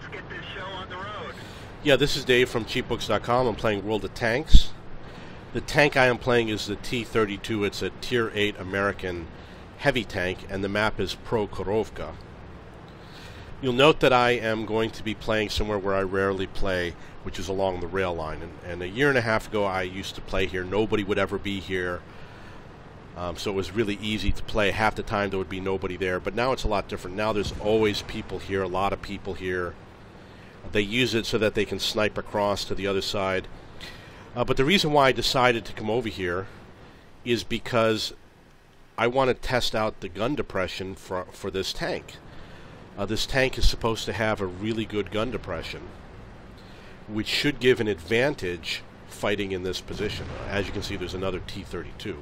Let's get this show on the road. Yeah, this is Dave from cheapbooks.com. I'm playing World of Tanks. The tank I am playing is the T32. It's a Tier 8 American heavy tank, and the map is Prokhorovka. You'll note that I am going to be playing somewhere where I rarely play, which is along the rail line. And a year and a half ago, I used to play here. Nobody would ever be here. So it was really easy to play. Half the time there would be nobody there, but now it's a lot different. Now there's always people here, a lot of people here. They use it so that they can snipe across to the other side. But the reason why I decided to come over here is because I want to test out the gun depression for this tank. This tank is supposed to have a really good gun depression, which should give an advantage fighting in this position. As you can see, there's another T32.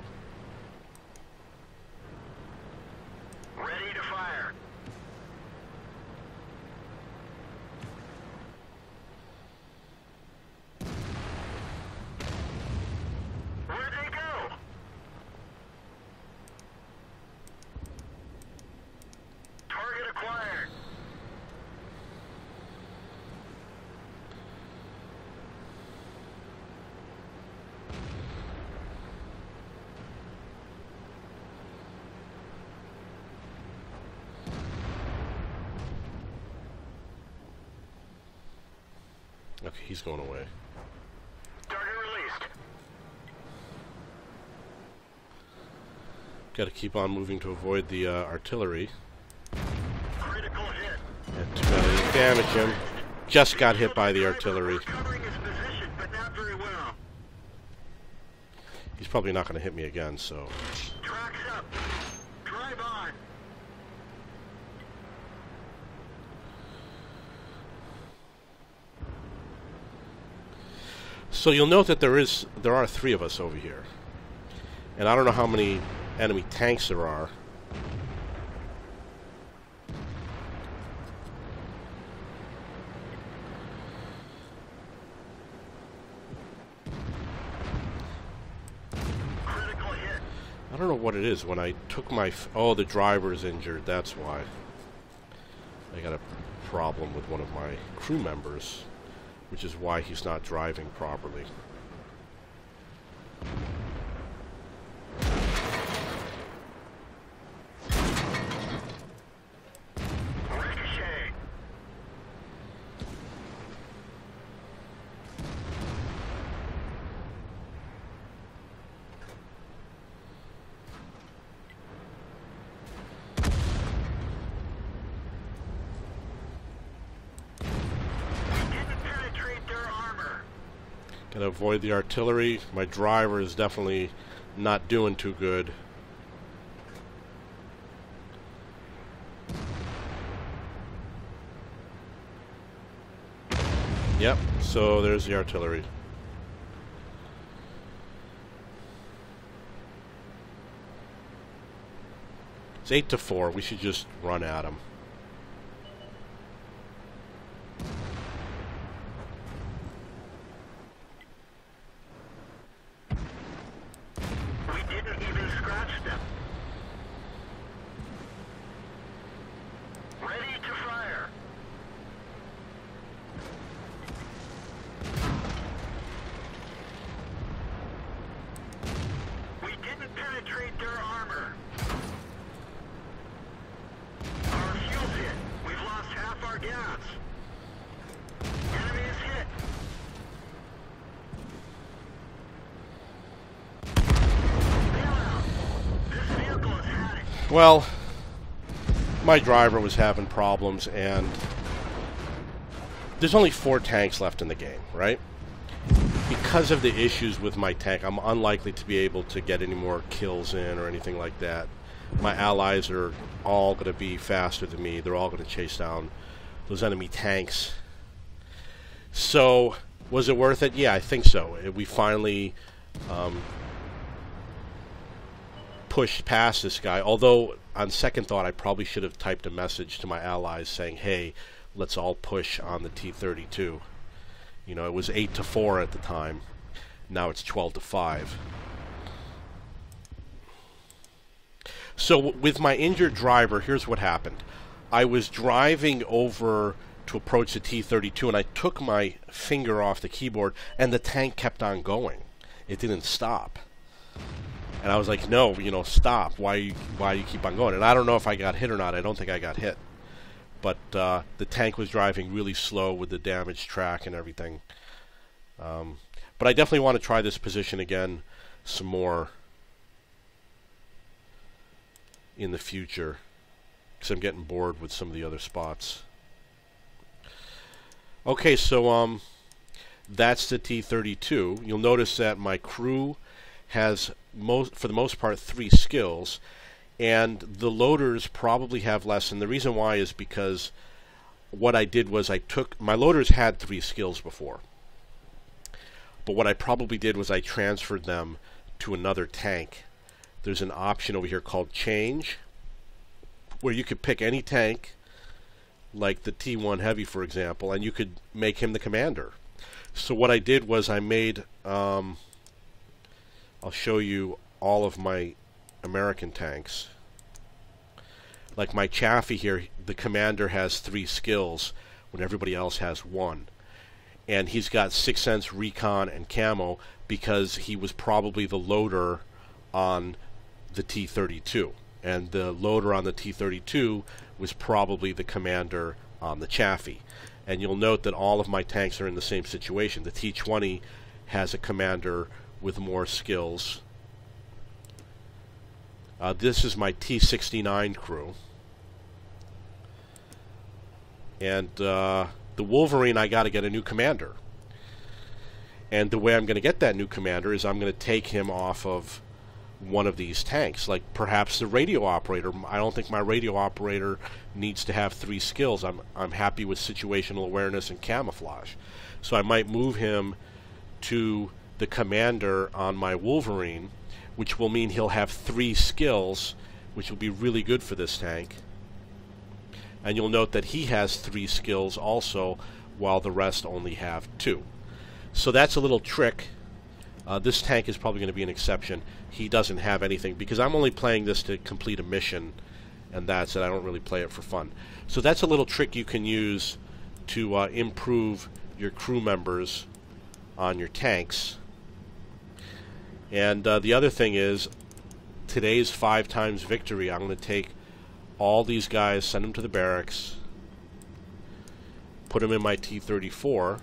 Okay, he's going away. Target released. Got to keep on moving to avoid the artillery. Critical hit. And too bad I didn't damage him. Just got hit by the artillery. Covering his position, but not very well. He's probably not going to hit me again, so... Tracks up. Drive on. So you'll note that there are three of us over here. And I don't know how many enemy tanks there are. Critical hit. I don't know what it is. When I took my... oh, the driver's injured. That's why. I got a problem with one of my crew members, which is why he's not driving properly. Ricochet. Gotta avoid the artillery. My driver is definitely not doing too good. Yep, so there's the artillery. It's 8-4. We should just run at him. Penetrate their armor. Our fuel's hit. We've lost half our gas. Enemy is hit. Bail out. This vehicle has had it. Well, my driver was having problems, and there's only 4 tanks left in the game, right? Because of the issues with my tank, I'm unlikely to be able to get any more kills in or anything like that. My allies are all going to be faster than me. They're all going to chase down those enemy tanks. So, was it worth it? Yeah, I think so. We finally pushed past this guy. Although, on second thought, I probably should have typed a message to my allies saying, hey, let's all push on the T32. You know, it was 8-4 at the time. Now it's 12-5. So with my injured driver, here's what happened. I was driving over to approach the T32, and I took my finger off the keyboard, and the tank kept on going. It didn't stop. And I was like, no, you know, stop. Why you keep on going? And I don't know if I got hit or not. I don't think I got hit. But the tank was driving really slow with the damaged track and everything. But I definitely want to try this position again some more in the future, because I'm getting bored with some of the other spots. Okay, so that's the T32. You'll notice that my crew has, for the most part, 3 skills, and the loaders probably have less. And the reason why is because what I did was my loaders had 3 skills before, but what I probably did was I transferred them to another tank. There's an option over here called Change, where you could pick any tank, like the T1 Heavy, for example, and you could make him the commander. So what I did was I made, I'll show you all of my American tanks. Like my Chaffee here, the commander has 3 skills when everybody else has 1. And he's got 6th Sense, Recon, and Camo because he was probably the loader on the T32. And the loader on the T32 was probably the commander on the Chaffee. And you'll note that all of my tanks are in the same situation. The T20 has a commander with more skills. This is my T69 crew. And the Wolverine, I got to get a new commander. And the way I'm going to get that new commander is I'm going to take him off of one of these tanks, like perhaps the radio operator. I don't think my radio operator needs to have 3 skills. I'm happy with situational awareness and camouflage. So I might move him to the commander on my Wolverine, which will mean he'll have 3 skills, which will be really good for this tank. And you'll note that he has 3 skills also, while the rest only have 2. So that's a little trick. This tank is probably going to be an exception. He doesn't have anything, because I'm only playing this to complete a mission, and that's it. I don't really play it for fun. So that's a little trick you can use to improve your crew members on your tanks. And the other thing is, today's 5 times victory, I'm going to take all these guys, send them to the barracks, put them in my T34,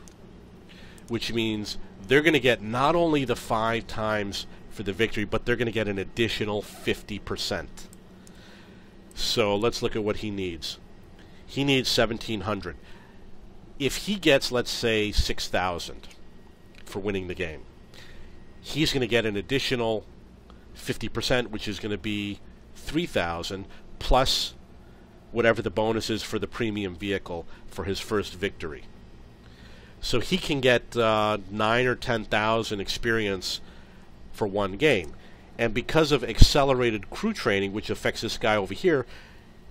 which means they're going to get not only the 5 times for the victory, but they're going to get an additional 50%. So let's look at what he needs. He needs 1,700. If he gets, let's say, 6,000 for winning the game, he's going to get an additional 50%, which is going to be 3,000, plus whatever the bonus is for the premium vehicle for his first victory. So he can get 9,000 or 10,000 experience for one game. And because of accelerated crew training, which affects this guy over here,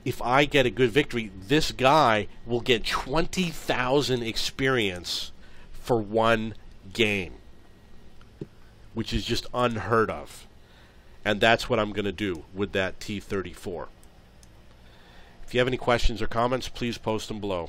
if I get a good victory, this guy will get 20,000 experience for one game, which is just unheard of. And that's what I'm going to do with that T34. If you have any questions or comments, please post them below.